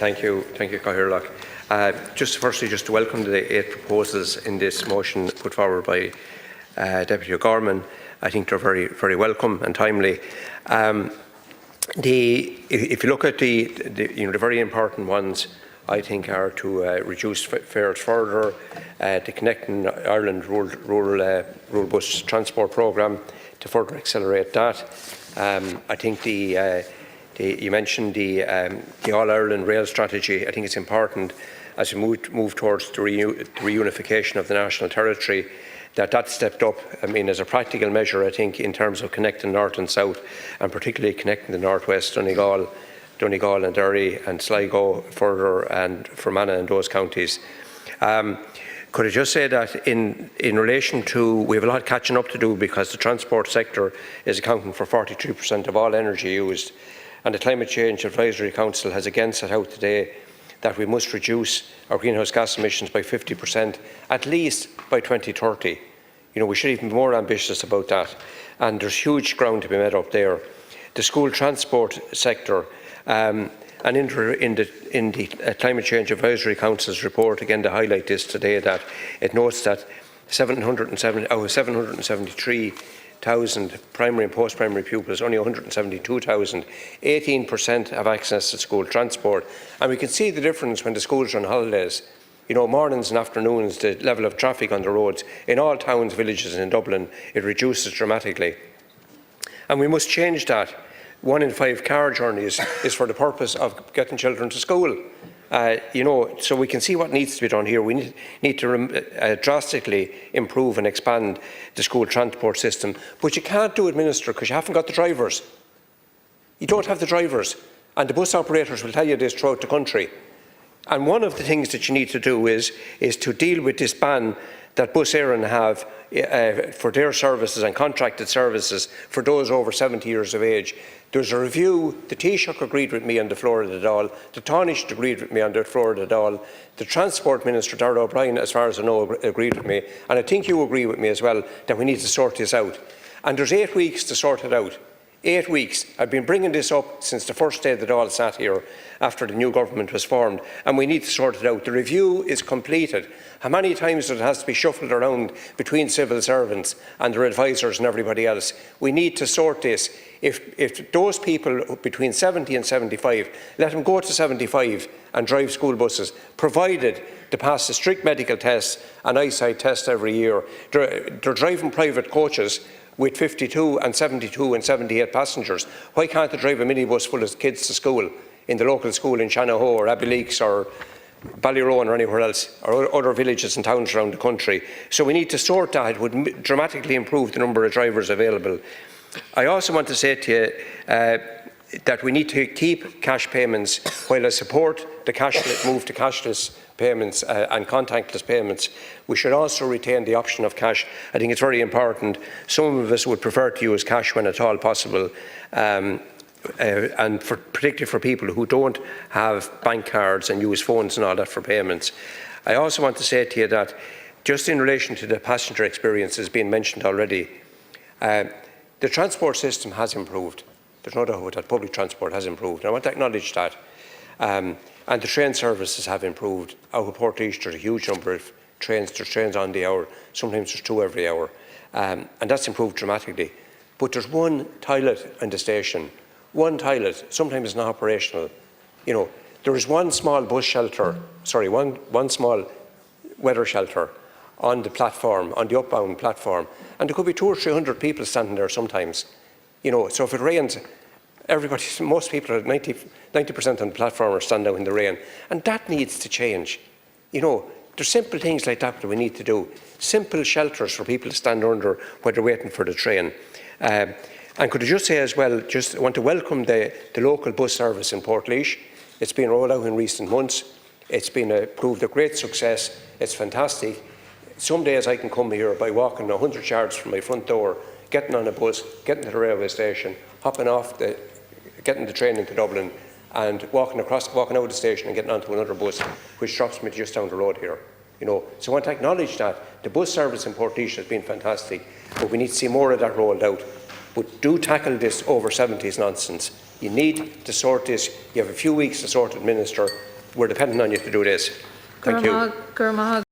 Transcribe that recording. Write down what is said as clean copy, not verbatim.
Cathaoirleach. Firstly, just to welcome the 8 proposals in this motion put forward by Deputy O'Gorman. I think they're very, very welcome and timely. If you look at the very important ones, I think are to reduce fares further, the Connecting Ireland rural bus transport programme to further accelerate that. I think you mentioned the All-Ireland rail strategy. I think it's important as we move towards the reunification of the national territory that stepped up. I mean, as a practical measure, I think in terms of connecting north and south, and particularly connecting the northwest, Donegal and Derry and Sligo further, and Fermanagh and those counties. Could I just say that in relation to, we have a lot of catching up to do, because the transport sector is accounting for 43% of all energy used, and the Climate Change Advisory Council has again set out today that we must reduce our greenhouse gas emissions by 50%, at least by 2030. We should even be more ambitious about that, and there's huge ground to be made up there. The school transport sector, and in the Climate Change Advisory Council's report, again to highlight this today, that it notes that 773,000 primary and post-primary pupils, only 172,000, 18% have access to school transport. And we can see the difference when the schools are on holidays. Mornings and afternoons, the level of traffic on the roads in all towns, villages and in Dublin, it reduces dramatically. And we must change that. 1 in 5 car journeys is for the purpose of getting children to school. So we can see what needs to be done here. We need to drastically improve and expand the school transport system. But you can't do it, Minister, because you haven't got the drivers. You don't have the drivers. And the bus operators will tell you this throughout the country. And one of the things that you need to do is to deal with this ban that Bus Éireann have for their services and contracted services for those over 70 years of age. There's a review. The Taoiseach agreed with me on the floor of the Dáil. The Taoiseach agreed with me on the floor of the Dáil. The Transport Minister, Darragh O'Brien, as far as I know, agreed with me. And I think you agree with me as well that we need to sort this out. And there's 8 weeks to sort it out. 8 weeks. I've been bringing this up since the first day that Dáil sat here after the new government was formed, and we need to sort it out. The review is completed. How many times it has to be shuffled around between civil servants and their advisors and everybody else? We need to sort this. If those people between 70 and 75, let them go to 75 and drive school buses, provided they pass the strict medical tests and eyesight tests every year. They're driving private coaches with 52 and 72 and 78 passengers. Why can't they drive a minibus full of kids to school in the local school in Shanaho or Abbeyleix or Ballyrowan or anywhere else, or other villages and towns around the country? So we need to sort that. It would dramatically improve the number of drivers available. I also want to say to you that we need to keep cash payments. While I support the move to cashless payments and contactless payments, we should also retain the option of cash. I think it's very important. Some of us would prefer to use cash when at all possible, and particularly for people who don't have bank cards and use phones and all that for payments. I also want to say to you that, just in relation to the passenger experiences being mentioned already, the transport system has improved. There's no doubt that public transport has improved. And I want to acknowledge that. And the train services have improved. Out of Oireachtas, there's a huge number of trains. There's trains on the hour. Sometimes there's 2 every hour. And that's improved dramatically. But there's one toilet in the station. One toilet. Sometimes it's not operational. There is one small bus shelter, one small weather shelter on the platform, on the upbound platform. And there could be 200 or 300 people standing there sometimes. So if it rains, most people, 90% on the platform are standing out in the rain. And that needs to change. There's simple things like that we need to do. Simple shelters for people to stand under while they're waiting for the train. And could I just say as well, I want to welcome the local bus service in Portlaoise. It's been rolled out in recent months. It's been proved a great success. It's fantastic. Some days I can come here by walking 100 yards from my front door, getting on a bus, getting to the railway station, hopping off, getting the train into Dublin, and walking out of the station and getting onto another bus, which drops me just down the road here. So I want to acknowledge that the bus service in Portlaoise has been fantastic, but we need to see more of that rolled out. But do tackle this over 70s nonsense. You need to sort this. You have a few weeks to sort it, Minister, we're dependent on you to do this. Thank you.